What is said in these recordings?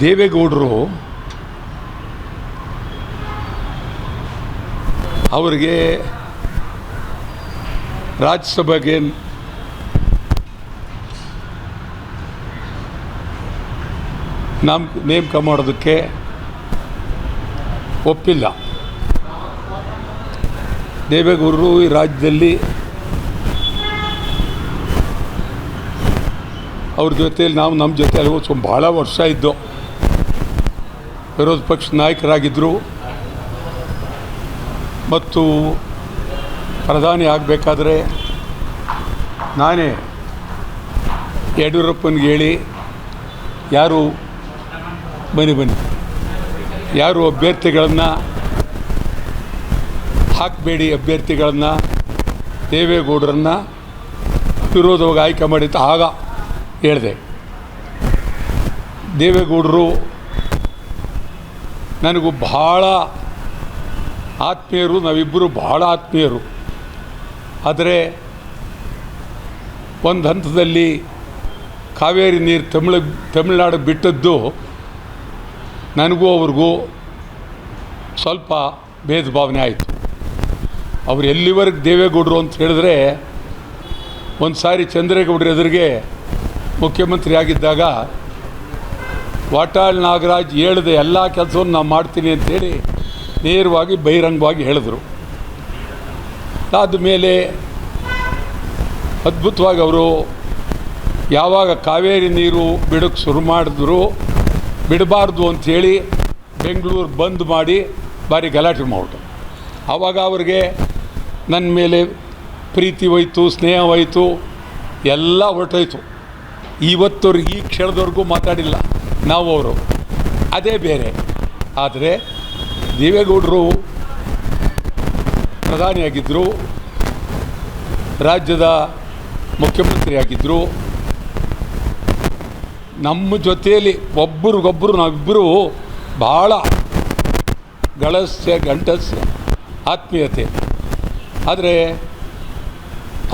ದೇವೇಗೌಡರು ಅವರಿಗೆ ರಾಜ್ಯಸಭೆಗೆ ನೇಮಕ ಮಾಡೋದಕ್ಕೆ ಒಪ್ಪಿಲ್ಲ. ದೇವೇಗೌಡರು ಈ ರಾಜ್ಯದಲ್ಲಿ ಅವ್ರ ಜೊತೆಯಲ್ಲಿ ನಮ್ಮ ಜೊತೆಯಲ್ಲಿ ಭಾಳ ವರ್ಷ ಇದ್ದು ವಿರೋಧ ಪಕ್ಷ ನಾಯಕರಾಗಿದ್ದರು ಮತ್ತು ಪ್ರಧಾನಿ ಆಗಬೇಕಾದ್ರೆ ನಾನೇ ಯಡಿಯೂರಪ್ಪನಿಗೆ ಹೇಳಿ ಯಾರು ಅಭ್ಯರ್ಥಿಗಳನ್ನು ಹಾಕಬೇಡಿ, ಅಭ್ಯರ್ಥಿಗಳನ್ನು ದೇವೇಗೌಡರನ್ನು ವಿರೋಧವಾಗಿ ಆಯ್ಕೆ ಮಾಡಿತ್ತು. ಆಗ ಹೇಳಿದೆ. ದೇವೇಗೌಡರು ನನಗೂ ಭಾಳ ಆತ್ಮೀಯರು, ನಾವಿಬ್ಬರು ಭಾಳ ಆತ್ಮೀಯರು. ಆದರೆ ಒಂದು ಹಂತದಲ್ಲಿ ಕಾವೇರಿ ನೀರು ತಮಿಳುನಾಡು ಬಿಟ್ಟದ್ದು ನನಗೂ ಅವ್ರಿಗೂ ಸ್ವಲ್ಪ ಭೇದ ಭಾವನೆ ಆಯಿತು. ಅವರು ಎಲ್ಲಿವರೆಗೆ ದೇವೇಗೌಡರು ಅಂತ ಹೇಳಿದ್ರೆ, ಒಂದು ಸಾರಿ ಚಂದ್ರೇಗೌಡರ ಎದುರಿಗೆ ಮುಖ್ಯಮಂತ್ರಿ ಆಗಿದ್ದಾಗ ವಾಟಾಳ್ ನಾಗರಾಜ್ ಹೇಳಿದೆ ಎಲ್ಲ ಕೆಲಸವನ್ನು ನಾನು ಮಾಡ್ತೀನಿ ಅಂತೇಳಿ ನೇರವಾಗಿ ಬಹಿರಂಗವಾಗಿ ಹೇಳಿದ್ರು. ಆದಮೇಲೆ ಅದ್ಭುತವಾಗಿ ಅವರು ಯಾವಾಗ ಕಾವೇರಿ ನೀರು ಬಿಡೋಕ್ಕೆ ಶುರು ಮಾಡಿದ್ರು, ಬಿಡಬಾರ್ದು ಅಂಥೇಳಿ ಬೆಂಗಳೂರು ಬಂದ್ ಮಾಡಿ ಭಾರಿ ಗಲಾಟೆ ಮಾಡಿದ್ರು. ಆವಾಗ ಅವ್ರಿಗೆ ನನ್ನ ಮೇಲೆ ಪ್ರೀತಿ ಹೋಯ್ತು, ಸ್ನೇಹ ಹೋಯ್ತು, ಎಲ್ಲ ಹೊರಟೋಯ್ತು. ಇವತ್ತವ್ರಿಗೆ ಈ ಕ್ಷಣದವರೆಗೂ ಮಾತಾಡಿಲ್ಲ ನಾವು ಅವರು, ಅದೇ ಬೇರೆ. ಆದರೆ ದೇವೇಗೌಡರು ಪ್ರಧಾನಿಯಾಗಿದ್ದರು, ರಾಜ್ಯದ ಮುಖ್ಯಮಂತ್ರಿಯಾಗಿದ್ದರು. ನಮ್ಮ ಜೊತೆಯಲ್ಲಿ ಒಬ್ಬರಿಗೊಬ್ಬರು ನಾವಿಬ್ಬರು ಭಾಳ ಗಂಟಸ್ಯ ಆತ್ಮೀಯತೆ. ಆದರೆ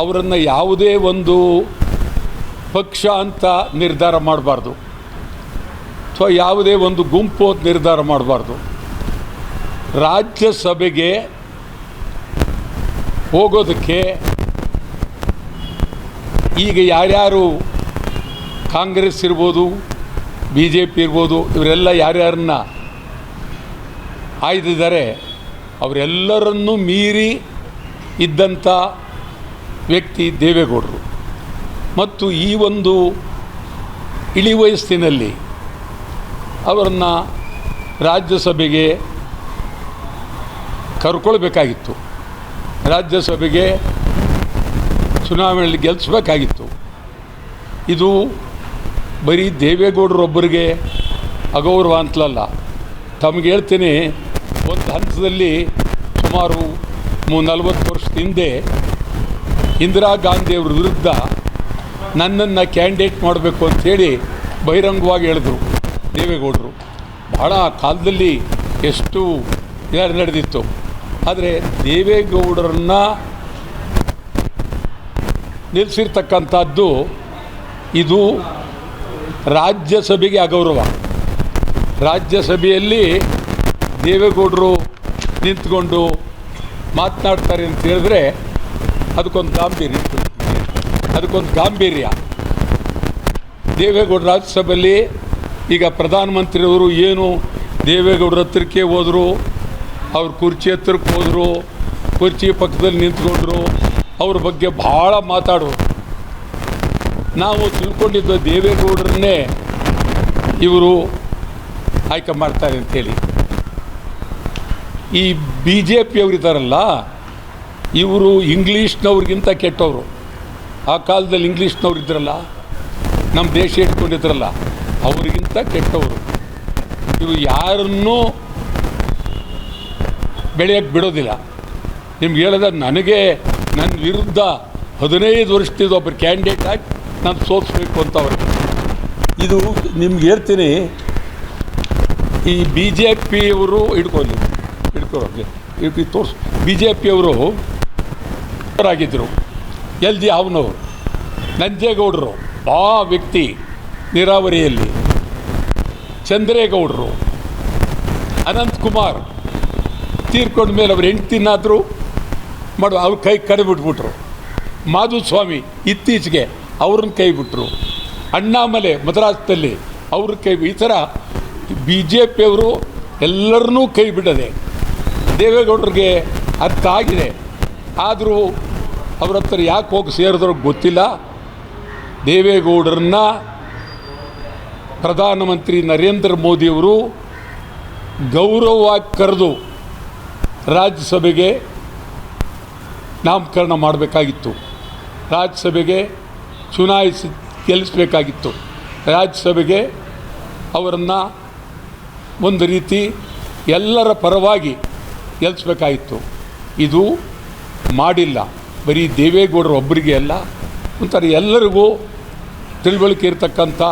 ಅವರನ್ನು ಯಾವುದೇ ಒಂದು ಪಕ್ಷ ಅಂತ ನಿರ್ಧಾರ ಮಾಡಬಾರ್ದು, ಅಥವಾ ಯಾವುದೇ ಒಂದು ಗುಂಪು ಅಂತ ನಿರ್ಧಾರ ಮಾಡಬಾರ್ದು. ರಾಜ್ಯಸಭೆಗೆ ಹೋಗೋದಕ್ಕೆ ಈಗ ಯಾರ್ಯಾರು ಕಾಂಗ್ರೆಸ್ ಇರ್ಬೋದು, BJP ಇರ್ಬೋದು, ಇವರೆಲ್ಲ ಯಾರ್ಯಾರನ್ನ ಆಯ್ದಿದ್ದಾರೆ ಅವರೆಲ್ಲರನ್ನೂ ಮೀರಿ ಇದ್ದಂಥ ವ್ಯಕ್ತಿ ದೇವೇಗೌಡರು. ಮತ್ತು ಈ ಒಂದು ಇಳಿ ವಯಸ್ಸಿನಲ್ಲಿ ಅವರನ್ನು ರಾಜ್ಯಸಭೆಗೆ ಕರ್ಕೊಳ್ಬೇಕಾಗಿತ್ತು, ರಾಜ್ಯಸಭೆಗೆ ಚುನಾವಣೆಯಲ್ಲಿ ಗೆಲ್ಲಿಸಬೇಕಾಗಿತ್ತು. ಇದು ಬರೀ ದೇವೇಗೌಡರೊಬ್ಬರಿಗೆ ಅಗೌರವ ಅಂತಲಲ್ಲ. ತಮಗೆ ಹೇಳ್ತೀನಿ, ಒಂದು ಹಂತದಲ್ಲಿ ಸುಮಾರು 40 ವರ್ಷದ ಹಿಂದೆ ಇಂದಿರಾ ಗಾಂಧಿಯವ್ರ ವಿರುದ್ಧ ನನ್ನನ್ನು ಕ್ಯಾಂಡಿಡೇಟ್ ಮಾಡಬೇಕು ಅಂಥೇಳಿ ಬಹಿರಂಗವಾಗಿ ಹೇಳಿದ್ರು ದೇವೇಗೌಡರು. ಭಾಳ ಕಾಲದಲ್ಲಿ ಎಷ್ಟು ನಡೆದಿತ್ತು. ಆದರೆ ದೇವೇಗೌಡರನ್ನು ನಿಲ್ಲಿಸಿರ್ತಕ್ಕಂಥದ್ದು ಇದು ರಾಜ್ಯಸಭೆಗೆ ಅಗೌರವ. ರಾಜ್ಯಸಭೆಯಲ್ಲಿ ದೇವೇಗೌಡರು ನಿಂತ್ಕೊಂಡು ಮಾತನಾಡ್ತಾರೆ ಅಂತ ಹೇಳಿದ್ರೆ ಅದಕ್ಕೊಂದು ಗಾಂಭೀರ್ಯ. ದೇವೇಗೌಡರು ರಾಜ್ಯಸಭೆಯಲ್ಲಿ ಈಗ ಪ್ರಧಾನಮಂತ್ರಿಯವರು ಏನು ದೇವೇಗೌಡರ ಹತ್ರಕ್ಕೆ ಹೋದರು, ಅವ್ರ ಕುರ್ಚಿ ಹತ್ರಕ್ಕೆ ಹೋದರು, ಕುರ್ಚಿ ಪಕ್ಕದಲ್ಲಿ ನಿಂತ್ಕೊಂಡ್ರು, ಅವ್ರ ಬಗ್ಗೆ ಭಾಳ ಮಾತಾಡೋರು. ನಾವು ತಿಳ್ಕೊಂಡಿದ್ದ ದೇವೇಗೌಡರನ್ನೇ ಇವರು ಆಯ್ಕೆ ಮಾಡ್ತಾರೆ ಅಂಥೇಳಿ. ಈ BJP ಅವರಿದ್ದಾರಲ್ಲ, ಇವರು ಇಂಗ್ಲೀಷ್ನವ್ರಿಗಿಂತ ಕೆಟ್ಟವರು. ಆ ಕಾಲದಲ್ಲಿ ಇಂಗ್ಲೀಷ್ನವ್ರು ಇದ್ರಲ್ಲ, ನಮ್ಮ ದೇಶ ಇಟ್ಕೊಂಡಿದ್ರಲ್ಲ, ಅವರಿಗಿಂತ ಕೆಟ್ಟವರು. ಇವು ಯಾರನ್ನೂ ಬೆಳೆಯೋಕ್ಕೆ ಬಿಡೋದಿಲ್ಲ. ನಿಮ್ಗೆ ಹೇಳಿದ ನನಗೆ ನನ್ನ ವಿರುದ್ಧ 15 ವರ್ಷದಿಂದ ಒಬ್ಬರು ಕ್ಯಾಂಡಿಡೇಟ್ ಆಗಿ ನಾನು ಸೋಲಿಸ್ಬೇಕು ಅಂತ ಅವ್ರಿಗೆ. ಇದು ನಿಮ್ಗೆ ಹೇಳ್ತೀನಿ, ಈ BJP ಅವರು ತೋರಿಸಿ BJP ಅವರು ಆಗಿದ್ದರು. LG ಅವನವರು ನಂಜೇಗೌಡರು ವ್ಯಕ್ತಿ ನೀರಾವರಿಯಲ್ಲಿ ಚಂದ್ರೇಗೌಡರು, ಅನಂತಕುಮಾರ್ ತೀರ್ಕೊಂಡ ಮೇಲೆ ಅವ್ರ ಹೆಂಡ್ತಿನಾದರೂ ಅವ್ರ ಕೈ ಕಡಿಬಿಟ್ಬಿಟ್ರು. ಮಾಧುಸ್ವಾಮಿ ಇತ್ತೀಚೆಗೆ ಅವ್ರನ್ನ ಕೈ ಬಿಟ್ಟರು. ಅಣ್ಣಾಮಲೆ ಮದ್ರಾಸದಲ್ಲಿ ಅವ್ರ ಕೈ, ಈ ಥರ BJPಯವರು ಎಲ್ಲರನ್ನೂ ಕೈ ಬಿಡದೆ ದೇವೇಗೌಡರಿಗೆ ಅರ್ಥ ಆಗಿದೆ. ಆದರೂ ಅವ್ರ ಹತ್ರ ಯಾಕೆ ಹೋಗಿ ಸೇರಿದ್ರೋ ಗೊತ್ತಿಲ್ಲ. ದೇವೇಗೌಡರನ್ನ ಪ್ರಧಾನಮಂತ್ರಿ ನರೇಂದ್ರ ಮೋದಿಯವರು ಗೌರವವಾಗಿ ಕರೆದು ರಾಜ್ಯಸಭೆಗೆ ನಾಮಕರಣ ಮಾಡಬೇಕಾಗಿತ್ತು. ರಾಜ್ಯಸಭೆಗೆ ಚುನಾಯಿಸಿ ಗೆಲ್ಲಿಸಬೇಕಾಗಿತ್ತು. ರಾಜ್ಯಸಭೆಗೆ ಅವರನ್ನು ಒಂದು ರೀತಿ ಎಲ್ಲರ ಪರವಾಗಿ ಗೆಲ್ಲಿಸಬೇಕಾಗಿತ್ತು. ಇದು ಮಾಡಿಲ್ಲ. ಬರೀ ದೇವೇಗೌಡರು ಒಬ್ಬರಿಗೆ ಅಲ್ಲ, ಒಂಥರ ಎಲ್ಲರಿಗೂ ತಿಳುವಳಿಕೆ ಇರತಕ್ಕಂಥ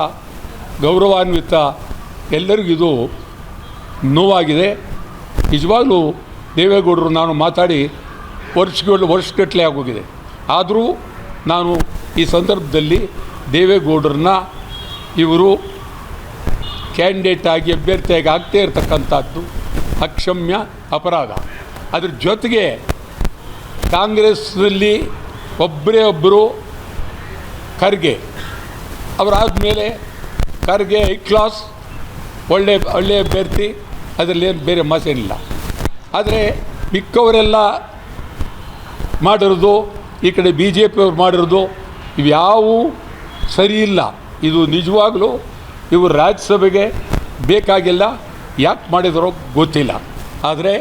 ಗೌರವಾನ್ವಿತ ಎಲ್ಲರಿಗೂ ಇದು ನೋವಾಗಿದೆ. ನಿಜವಾಗ್ಲೂ ದೇವೇಗೌಡರು ನಾನು ಮಾತಾಡಿ ವರ್ಷಗಟ್ಟಲೆ ಆಗೋಗಿದೆ. ಆದರೂ ನಾನು ಈ ಸಂದರ್ಭದಲ್ಲಿ ದೇವೇಗೌಡರನ್ನ ಇವರು ಕ್ಯಾಂಡಿಡೇಟ್ ಆಗಿ ಅಭ್ಯರ್ಥಿಯಾಗಿ ಆಗ್ತೇ ಇರತಕ್ಕಂಥದ್ದು ಅಕ್ಷಮ್ಯ ಅಪರಾಧ. ಅದ್ರ ಜೊತೆಗೆ ಕಾಂಗ್ರೆಸ್ನಲ್ಲಿ ಒಬ್ಬರೇ ಒಬ್ಬರು ಖರ್ಗೆ ಅವರಾದಮೇಲೆ ಖರ್ಗೆ ಹೈ ಕ್ಲಾಸ್ ಒಳ್ಳೆಯ ಅಭ್ಯರ್ಥಿ, ಅದರಲ್ಲೇನು ಬೇರೆ ಮಾತೇನಿಲ್ಲ. ಆದರೆ ಮಿಕ್ಕವರೆಲ್ಲ ಮಾಡಿರೋದು, ಈ ಕಡೆ BJPಯವ್ರು ಮಾಡಿರೋದು ಇವ್ಯಾವೂ ಸರಿ ಇಲ್ಲ. ಇದು ನಿಜವಾಗಲೂ ಇವರು ರಾಜ್ಯಸಭೆಗೆ ಬೇಕಾಗಿಲ್ಲ. ಯಾಕೆ ಮಾಡಿದರೋ ಗೊತ್ತಿಲ್ಲ. ಆದರೆ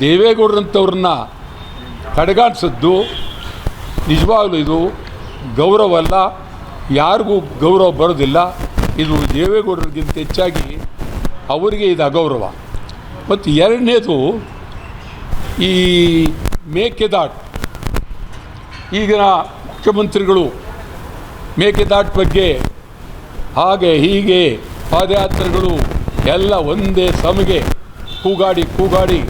ದೇವೇಗೌಡರಂಥವ್ರನ್ನ ಕಡೆಗಾಣಿಸಿದ್ದು ನಿಜವಾಗಲೂ ಇದು ಗೌರವ ಅಲ್ಲ, ಯಾರಿಗೂ ಗೌರವ ಬರೋದಿಲ್ಲ. ಇದು ದೇವೇಗೌಡರಿಗಿಂತ ಹೆಚ್ಚಾಗಿ ಅವರಿಗೆ ಇದು ಅಗೌರವ. ಮತ್ತು ಎರಡನೇದು ಈ ಮೇಕೆದಾಟು. ಈಗಿನ ಮುಖ್ಯಮಂತ್ರಿಗಳು ಮೇಕೆದಾಟು ಬಗ್ಗೆ ಹಾಗೆ ಹೀಗೆ ಪಾದಯಾತ್ರೆಗಳು ಎಲ್ಲ ಒಂದೇ ಸಮಗೆ ಕೂಗಾಡಿ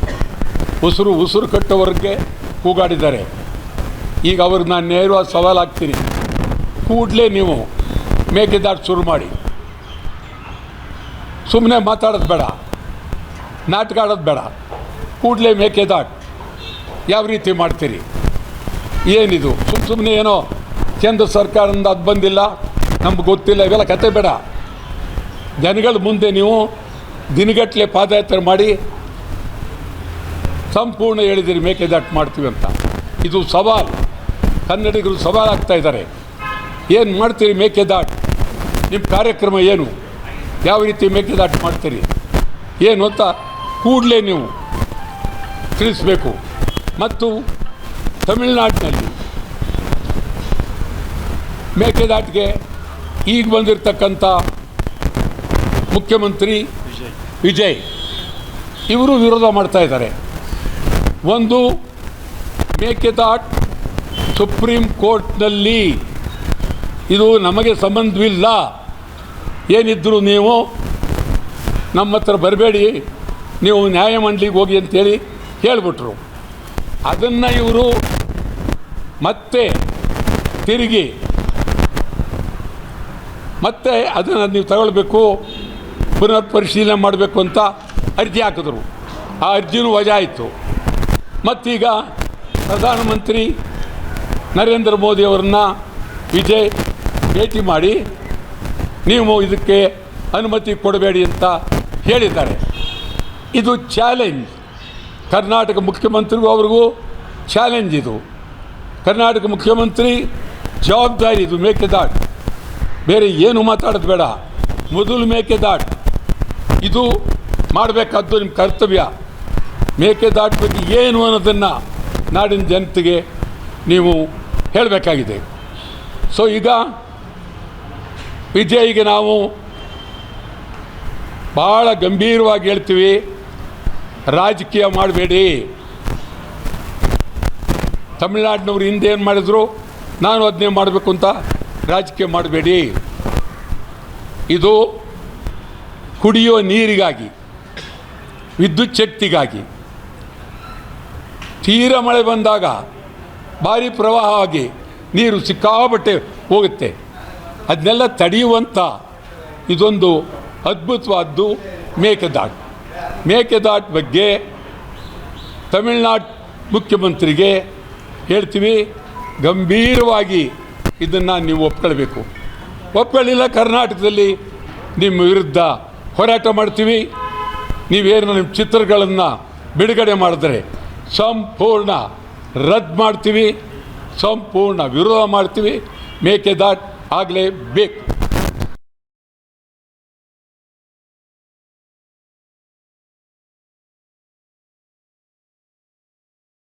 ಉಸಿರು ಕಟ್ಟೋವರೆಗೆ ಕೂಗಾಡಿದ್ದಾರೆ. ಈಗ ಅವ್ರಿಗೆ ನಾನು ನೇರವಾಗಿ ಸವಾಲು ಹಾಕ್ತೀನಿ, ಕೂಡಲೇ ನೀವು ಮೇಕೆದಾಟು ಶುರು ಮಾಡಿ. ಸುಮ್ಮನೆ ಮಾತಾಡೋದು ಬೇಡ, ನಾಟಕ ಆಡೋದು ಬೇಡ. ಕೂಡಲೇ ಮೇಕೆದಾಟು ಯಾವ ರೀತಿ ಮಾಡ್ತೀರಿ? ಏನಿದು ಸುಮ್ಮನೆ ಏನೋ ಕೇಂದ್ರ ಸರ್ಕಾರದಿಂದ ಅದು ಬಂದಿಲ್ಲ, ನಮ್ಗೆ ಗೊತ್ತಿಲ್ಲ, ಇವೆಲ್ಲ ಕತೆ ಬೇಡ. ಜನಗಳ ಮುಂದೆ ನೀವು ದಿನಗಟ್ಟಲೆ ಪಾದಯಾತ್ರೆ ಮಾಡಿ ಸಂಪೂರ್ಣ ಹೇಳಿದಿರಿ ಮೇಕೆದಾಟು ಮಾಡ್ತೀವಿ ಅಂತ. ಇದು ಸವಾಲು, ಕನ್ನಡಿಗರು ಸವಾಲು ಆಗ್ತಾಯಿದ್ದಾರೆ. ಏನು ಮಾಡ್ತೀರಿ ಮೇಕೆದಾಟು? ನಿಮ್ಮ ಕಾರ್ಯಕ್ರಮ ಏನು? ಯಾವ ರೀತಿ ಮೇಕೆದಾಟು ಮಾಡ್ತೀರಿ ಏನು ಅಂತ ಕೂಡಲೇ ನೀವು ತಿಳಿಸಬೇಕು. ಮತ್ತು ತಮಿಳುನಾಡಿನಲ್ಲಿ ಮೇಕೆದಾಟಿಗೆ ಈಗ ಬಂದಿರತಕ್ಕಂಥ ಮುಖ್ಯಮಂತ್ರಿ ವಿಜಯ್ ಇವರು ವಿರೋಧ ಮಾಡ್ತಾ ಇದ್ದಾರೆ. ಒಂದು, ಮೇಕೆದಾಟು ಸುಪ್ರೀಂ ಕೋರ್ಟ್ನಲ್ಲಿ ಇದು ನಮಗೆ ಸಂಬಂಧವಿಲ್ಲ, ಏನಿದ್ದರೂ ನೀವು ನಮ್ಮ ಹತ್ರ ಬರಬೇಡಿ, ನೀವು ನ್ಯಾಯಮಂಡಲಿಗೆ ಹೋಗಿ ಅಂತೇಳಿ ಹೇಳಿಬಿಟ್ರು. ಅದನ್ನು ಇವರು ಮತ್ತೆ ತಿರುಗಿ ಮತ್ತೆ ಅದನ್ನು ನೀವು ತಗೊಳ್ಬೇಕು, ಪುನರ್ ಪರಿಶೀಲನೆ ಮಾಡಬೇಕು ಅಂತ ಅರ್ಜಿ ಹಾಕಿದ್ರು. ಆ ಅರ್ಜಿನೂ ವಜಾ ಆಯಿತು. ಮತ್ತೀಗ ಪ್ರಧಾನಮಂತ್ರಿ ನರೇಂದ್ರ ಮೋದಿಯವರನ್ನ ವಿಜಯ್ ಭೇಟಿ ಮಾಡಿ ನೀವು ಇದಕ್ಕೆ ಅನುಮತಿ ಕೊಡಬೇಡಿ ಅಂತ ಹೇಳಿದ್ದಾರೆ. ಇದು ಚಾಲೆಂಜ್. ಕರ್ನಾಟಕ ಮುಖ್ಯಮಂತ್ರಿಗೂ ಅವ್ರಿಗೂ ಚಾಲೆಂಜ್ ಇದು. ಕರ್ನಾಟಕ ಮುಖ್ಯಮಂತ್ರಿ ಜವಾಬ್ದಾರಿ ಇದು ಮೇಕೆದಾಟು. ಬೇರೆ ಏನು ಮಾತಾಡೋದು ಬೇಡ. ಮೊದಲು ಮೇಕೆದಾಟು ಇದು ಮಾಡಬೇಕಾದ್ದು ನಿಮ್ಮ ಕರ್ತವ್ಯ. ಮೇಕೆದಾಟು ಬಗ್ಗೆ ಏನು ಅನ್ನೋದನ್ನು ನಾಡಿನ ಜನತೆಗೆ ನೀವು ಹೇಳಬೇಕಾಗಿದೆ. ಸೊ ಈಗ ವಿಜಯ್ಗೆ ನಾವು ಭಾಳ ಗಂಭೀರವಾಗಿ ಹೇಳ್ತೀವಿ, ರಾಜಕೀಯ ಮಾಡಬೇಡಿ. ತಮಿಳ್ನಾಡಿನವ್ರು ಹಿಂದೆ ಏನು ಮಾಡಿದ್ರು, ನಾನು ಅದನ್ನೇ ಮಾಡಬೇಕು ಅಂತ ರಾಜಕೀಯ ಮಾಡಬೇಡಿ. ಇದು ಕುಡಿಯೋ ನೀರಿಗಾಗಿ, ವಿದ್ಯುತ್ ಶಕ್ತಿಗಾಗಿ, ತೀರ ಮಳೆ ಬಂದಾಗ ಭಾರಿ ಪ್ರವಾಹ ಆಗಿ ನೀರು ಸಿಕ್ಕಾಪಟ್ಟೆ ಹೋಗುತ್ತೆ, ಅದನ್ನೆಲ್ಲ ತಡೆಯುವಂಥ ಇದೊಂದು ಅದ್ಭುತವಾದ್ದು ಮೇಕೆದಾಟು. ಮೇಕೆದಾಟು ಬಗ್ಗೆ ತಮಿಳ್ನಾಡು ಮುಖ್ಯಮಂತ್ರಿಗೆ ಹೇಳ್ತೀವಿ, ಗಂಭೀರವಾಗಿ ಇದನ್ನು ನೀವು ಒಪ್ಕೊಳ್ಬೇಕು. ಒಪ್ಕೊಳ್ಳಿಲ್ಲ ಕರ್ನಾಟಕದಲ್ಲಿ ನಿಮ್ಮ ವಿರುದ್ಧ ಹೋರಾಟ ಮಾಡ್ತೀವಿ. ನೀವೇನು ನಿಮ್ಮ ಚಿತ್ರಗಳನ್ನು ಬಿಡುಗಡೆ ಮಾಡಿದ್ರೆ ಸಂಪೂರ್ಣ ರದ್ದು ಮಾಡ್ತೀವಿ, ಸಂಪೂರ್ಣ ವಿರೋಧ ಮಾಡ್ತೀವಿ. ಮೇಕೆದಾಟು ಆಗಲೇಬೇಕು.